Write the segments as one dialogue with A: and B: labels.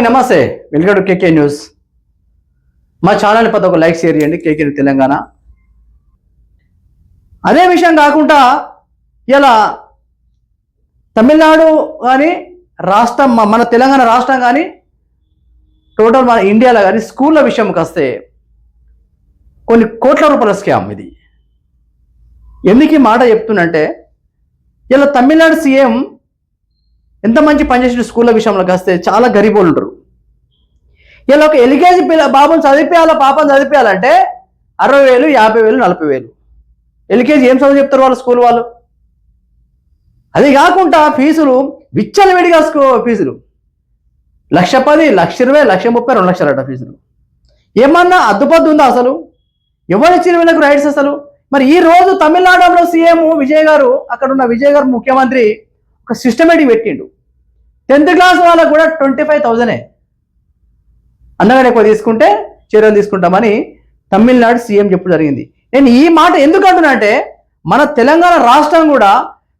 A: నమస్తే, welcome to KK news. మా channel పది ఒక లైక్ షేర్ చేయండి. కేకే తెలంగాణ. అదే విషయం కాకుండా ఇలా తమిళనాడు కానీ రాష్ట్రం, మన తెలంగాణ రాష్ట్రం కానీ టోటల్ మన ఇండియాలో కానీ స్కూళ్ళ విషయంకి వస్తే కొన్ని కోట్ల రూపాయల స్కామ్ ఇది. ఎందుకు ఈ మాట చెప్తున్నంటే, ఇలా తమిళనాడు సీఎం ఎంత మంచి పనిచేసిన స్కూళ్ళ విషయంలోకి వస్తే చాలా గరీబోళ్ళు ఉంటారు. ఇలా ఒక ఎల్కేజీ బాబుని చదివించాలా, పాపను చదివించాలంటే 60,000, 50,000, 40,000. ఎల్కేజీ ఏం చదువు చెప్తారు వాళ్ళ స్కూల్ వాళ్ళు? అది కాకుండా ఫీజులు విచ్చలవిడిగా ఫీజులు 1,10,000, 1,20,000, 1,30,000, 2 లక్షలట ఫీజులు. ఏమన్నా అద్దుపద్దు ఉందా అసలు? ఎవరిచ్చిన వీళ్ళకు రైట్స్ అసలు? మరి ఈ రోజు తమిళనాడులో సీఎం విజయ్ గారు, అక్కడ ఉన్న విజయ్ గారు ముఖ్యమంత్రి ఒక సిస్టమేటిక్ పెట్టిండు. 10th క్లాస్ వాళ్ళకు కూడా 25,000 అందగానే ఎక్కువ తీసుకుంటే చర్యలు తీసుకుంటామని తమిళనాడు సీఎం చెప్పడం జరిగింది. నేను ఈ మాట ఎందుకు అంటున్నా అంటే, మన తెలంగాణ రాష్ట్రం కూడా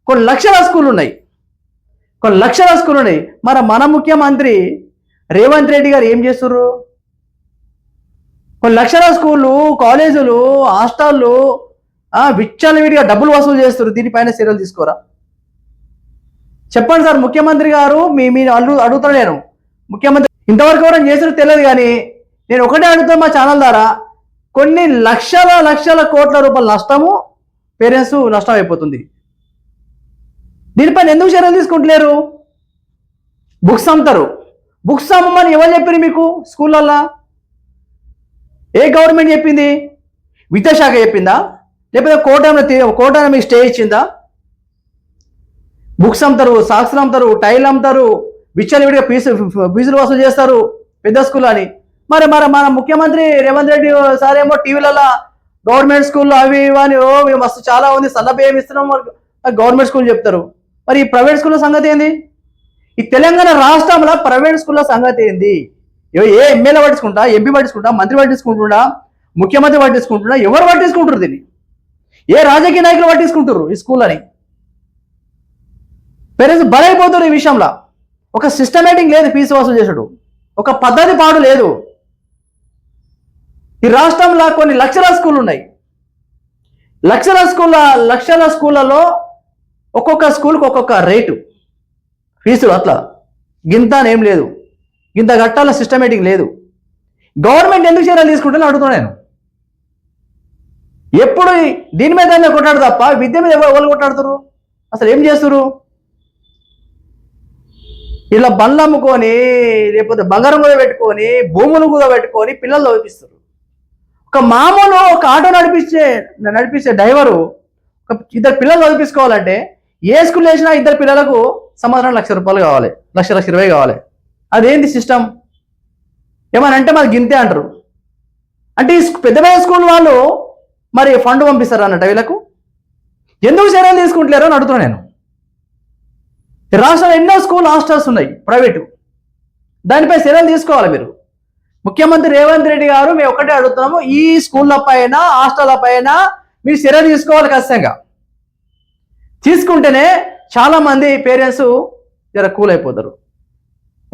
A: కొన్ని లక్షల స్కూళ్ళు ఉన్నాయి, మరి మన ముఖ్యమంత్రి రేవంత్ రెడ్డి గారు ఏం చేస్తుర్రు? కొన్ని లక్షల స్కూళ్ళు, కాలేజీలు, హాస్టళ్ళు విచ్చలవిడిగా డబ్బులు వసూలు చేస్తున్నారు. దీనిపైన చర్యలు తీసుకోరా? చెప్పండి సార్. ముఖ్యమంత్రి గారు మీరు అడుగుతాను నేను. ముఖ్యమంత్రి ఇంతవరకు ఎవరైనా చేసినో తెలియదు, కానీ నేను ఒకటే అడుగుతాను మా ఛానల్ ద్వారా. కొన్ని లక్షల కోట్ల రూపాయల నష్టము పేరెంట్స్ నష్టం అయిపోతుంది. దీనిపైన ఎందుకు చర్యలు తీసుకుంటలేరు? బుక్స్ అమ్ముతారు. బుక్స్ అమ్మమని ఎవరు చెప్పారు మీకు స్కూళ్ళల్లో? ఏ గవర్నమెంట్ చెప్పింది? విద్యాశాఖ చెప్పిందా? లేకపోతే కోర్టు మీకు స్టే ఇచ్చిందా? బుక్స్ అమ్ముతారు, సాక్స్లు అమ్ముతారు, టైల్ అమ్ముతారు, విచ్చలవిడిగా ఫీజులు వసూలు చేస్తారు పెద్ద స్కూల్ అని. మరి మన ముఖ్యమంత్రి రేవంత్ రెడ్డి సార్ ఏమో టీవీలలో గవర్నమెంట్ స్కూల్లో అవి ఇవని మస్తు చాలా ఉంది, సన్నబియ్యం ఇస్తున్నాం గవర్నమెంట్ స్కూల్ చెప్తారు. మరి ఈ ప్రైవేట్ స్కూళ్ళ సంగతి ఏంది? ఈ తెలంగాణ రాష్ట్రంలో ప్రైవేట్ స్కూళ్ళ సంగతి ఏంది? ఏ ఎమ్మెల్యే పట్టించుకుంటా, ఎంపీ పట్టించుకుంటా, మంత్రి పట్టించుకుంటున్నా, ముఖ్యమంత్రి పట్టించుకుంటున్నా? ఎవరు పట్టించుకుంటారు దీన్ని? ఏ రాజకీయ నాయకులు పట్టించుకుంటారు ఈ స్కూల్ అని? పేరెంట్స్ బలైపోతారు ఈ విషయంలో. ఒక సిస్టమేటిక్ లేదు ఫీజు వసూలు చేసాడు, ఒక పద్ధతి పాడు లేదు. ఈ రాష్ట్రంలో కొన్ని లక్షల స్కూళ్ళు ఉన్నాయి. లక్షల స్కూళ్ళలో ఒక్కొక్క స్కూల్కి ఒక్కొక్క రేటు ఫీజులు. అట్లా గింత ఏం లేదు, గింత కట్టాల సిస్టమేటిక్ లేదు. గవర్నమెంట్ ఎందుకు చర్యలు తీసుకుంటానని అడుగుతున్నాను నేను. ఎప్పుడు దీని మీద కొట్టాడు తప్ప విద్య మీద ఎవరు కొట్టాడుతారు? అసలు ఏం చేస్తారు? ఇలా బండ్లు అమ్ముకొని, లేకపోతే బంగారం కూడా పెట్టుకొని, భూములు కూడా పెట్టుకొని పిల్లలు చదివిస్తారు. ఒక ఆటో నడిపించే డ్రైవరు ఒక 2 పిల్లలు చదివించుకోవాలంటే ఏ స్కూల్ వేసినా 2 పిల్లలకు సంవత్సరం ₹1,00,000 కావాలి, 1,20,000 కావాలి. అదేంటి సిస్టమ్? ఏమని అంటే మరి గింతే అంటారు. అంటే ఈ పెద్ద స్కూల్ వాళ్ళు మరి ఫండ్ పంపిస్తారు అన్నట్టు వీళ్ళకు. ఎందుకు చర్యలు తీసుకుంటలేరు అని అడుగుతున్నాను నేను. రాష్ట్రంలో ఎన్నో స్కూల్ హాస్టల్స్ ఉన్నాయి ప్రైవేటు, దానిపై చర్యలు తీసుకోవాలి మీరు. ముఖ్యమంత్రి రేవంత్ రెడ్డి గారు మేము ఒకటే అడుగుతున్నాము, ఈ స్కూళ్ళ పైన, హాస్టళ్ల పైన మీరు చర్యలు తీసుకోవాలి ఖచ్చితంగా. తీసుకుంటేనే చాలా మంది పేరెంట్స్ జర కూల్ అయిపోతారు.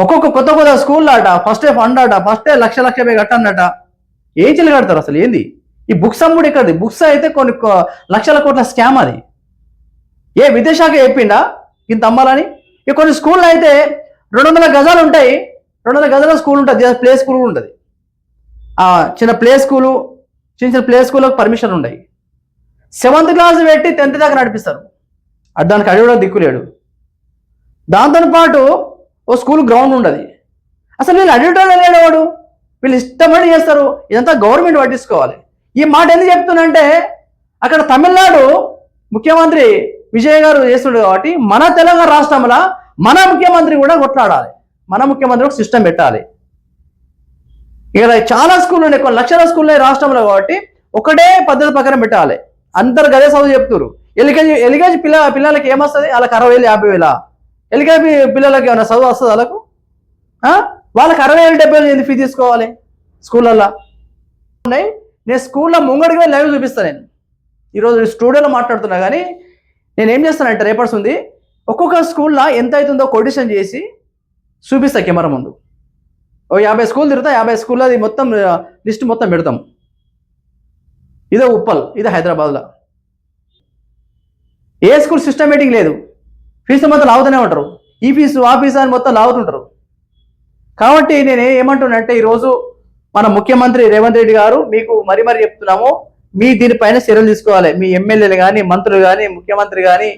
A: ఒక్కొక్క కొత్త స్కూల్ అట ఫస్టే ఫండ్ అట, ఫస్టే లక్ష కట్టన్నట. ఏం చెల్లి కడతారు అసలు? ఏంది ఈ బుక్స్ అమ్ముడు? ఎక్కడిది బుక్స్? అయితే కొన్ని లక్షల కోట్ల స్కామ్ అది. ఏ విద్యాశాఖ చెప్పిండా ఇంత అమ్మాలని? ఇక కొన్ని స్కూళ్ళు అయితే 200 గజాలు ఉంటాయి, 200 గజాల స్కూల్ ఉంటుంది, ప్లే స్కూల్ ఉంటుంది. చిన్న ప్లే స్కూళ్ళకు పర్మిషన్ ఉన్నాయి. 7th క్లాస్ పెట్టి 10th దాకా నడిపిస్తారు. దానికి అడిగడం దిక్కులేడు. దాంతో పాటు ఓ స్కూల్ గ్రౌండ్ ఉండదు. అసలు వీళ్ళు అడిగడం లేనివాడు, వీళ్ళు ఇష్టమని చేస్తారు. ఇదంతా గవర్నమెంట్ పట్టించుకోవాలి. ఈ మాట ఎందుకు చెప్తున్నంటే, అక్కడ తమిళనాడు ముఖ్యమంత్రి విజయ్ గారు చేస్తుండే కాబట్టి మన తెలంగాణ రాష్ట్రంలో మన ముఖ్యమంత్రి కూడా కొట్లాడాలి. మన ముఖ్యమంత్రి ఒక సిస్టమ్ పెట్టాలి. ఇక్కడ చాలా స్కూళ్ళు ఉన్నాయి, కొన్ని లక్షల స్కూళ్ళు రాష్ట్రంలో కాబట్టి ఒకటే పద్ధతి ప్రకారం పెట్టాలి. అందరు గదే చదువు చెప్తారు. ఎల్కేజీ పిల్లలకి ఏమొస్తుంది? వాళ్ళకి 60,000, 50,000. ఎల్కేజీ పిల్లలకి ఏమైనా చదువు వస్తుంది? వాళ్ళకి 60,000, 70,000 ఫీ తీసుకోవాలి స్కూళ్ళల్లో ఉన్నాయి. నేను స్కూల్లో ముంగడికి లైవ్ చూపిస్తాను. నేను ఈరోజు స్టూడియోలో మాట్లాడుతున్నా, కానీ నేను ఏం చేస్తానంటే రేపర్స్ ఉంది, ఒక్కొక్క స్కూల్లో ఎంత అవుతుందో కొటేషన్ చేసి చూపిస్తా కెమెరా ముందు. ఓ 50 స్కూల్ తిరుగుతా, 50 స్కూల్లో అది మొత్తం లిస్ట్ మొత్తం పెడతాం. ఇదే ఉప్పల్, ఇదే హైదరాబాద్లో. ఏ స్కూల్ సిస్టమేటిక్ లేదు, ఫీజు మొత్తం లాగుతూనే ఉంటారు. ఈ ఫీజు ఆ ఫీజు అని మొత్తం లాగుతుంటారు. కాబట్టి నేను ఏమంటున్నానంటే ఈరోజు మన ముఖ్యమంత్రి రేవంత్ రెడ్డి గారు మీకు మరీ చెప్తున్నాము, మీ దీనిపైన చర్యలు తీసుకోవాలి. మీ ఎమ్మెల్యేలు కానీ, మంత్రులు కానీ, ముఖ్యమంత్రి కానీ,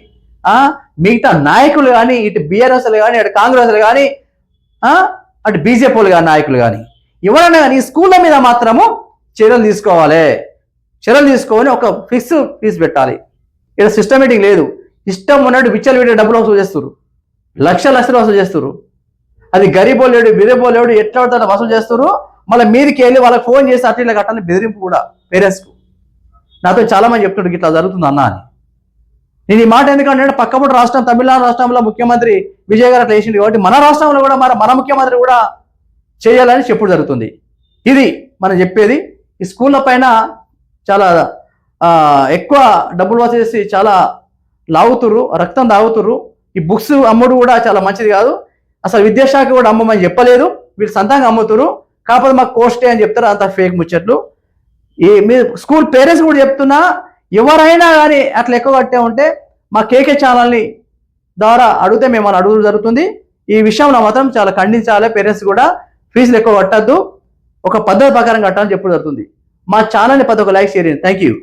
A: మిగతా నాయకులు కానీ, ఇటు బీఆర్ఎస్లు కానీ, అటు కాంగ్రెస్లు కానీ, అటు బీజేపీలు కానీ, నాయకులు కానీ ఎవరైనా కానీ ఈ స్కూళ్ళ మీద మాత్రము చర్యలు తీసుకోవాలి. చర్యలు తీసుకొని ఒక ఫిక్స్ ఫీజు పెట్టాలి. ఇక్కడ సిస్టమేటిక్ లేదు. ఇష్టం ఉన్నట్టు విచ్చలు వీడి డబ్బులు వసూలు చేస్తారు, లక్షలు వసూలు చేస్తారు. అది గరీబోలేడు బిరీబోలేడు ఎట్లా పడితే వసూలు చేస్తారు. మళ్ళీ మీదకి వెళ్ళి వాళ్ళకి ఫోన్ చేసి అట్లా ఇలా కట్టాలని బెదిరింపు కూడా పేరెంట్స్కు. నాతో చాలా మంది చెప్తుంటారు ఇట్లా జరుగుతుంది అన్న అని. నేను ఈ మాట ఎందుకంటే పక్కపూట రాష్ట్రం తమిళనాడు రాష్ట్రంలో ముఖ్యమంత్రి విజయ్ గారు అట్లా చేసింది కాబట్టి మన రాష్ట్రంలో కూడా మన ముఖ్యమంత్రి కూడా చేయాలని చెప్పుడు జరుగుతుంది. ఇది మనం చెప్పేది. ఈ స్కూళ్ళ పైన చాలా ఎక్కువ డబ్బులు వసూలు చేసి చాలా లాగుతుర్రు, రక్తం తాగుతుర్రు. ఈ బుక్స్ అమ్ముడు కూడా చాలా మంచిది కాదు. అసలు విద్యాశాఖ కూడా అమ్మమని చెప్పలేదు, వీళ్ళు సొంతంగా అమ్ముతురు. కాకపోతే మాకు కోస్టే అని చెప్తారు, అంత ఫేక్ ముచ్చట్లు. మీ స్కూల్ పేరెంట్స్ కూడా చెప్తున్నా, ఎవరైనా కానీ అట్లా ఎక్కువ కట్టే ఉంటే మా కేకే ఛానల్ని ద్వారా అడిగితే మేము అడుగులు జరుగుతుంది. ఈ విషయంలో మాత్రం చాలా ఖండించాలి. పేరెంట్స్ కూడా ఫీజులు ఎక్కువ కట్టద్దు, ఒక పద్ధతి ప్రకారం కట్టాలని చెప్పడం జరుగుతుంది. మా ఛానల్ని ప్రతి ఒక్క లైక్ షేర్ చేయండి. Thank you.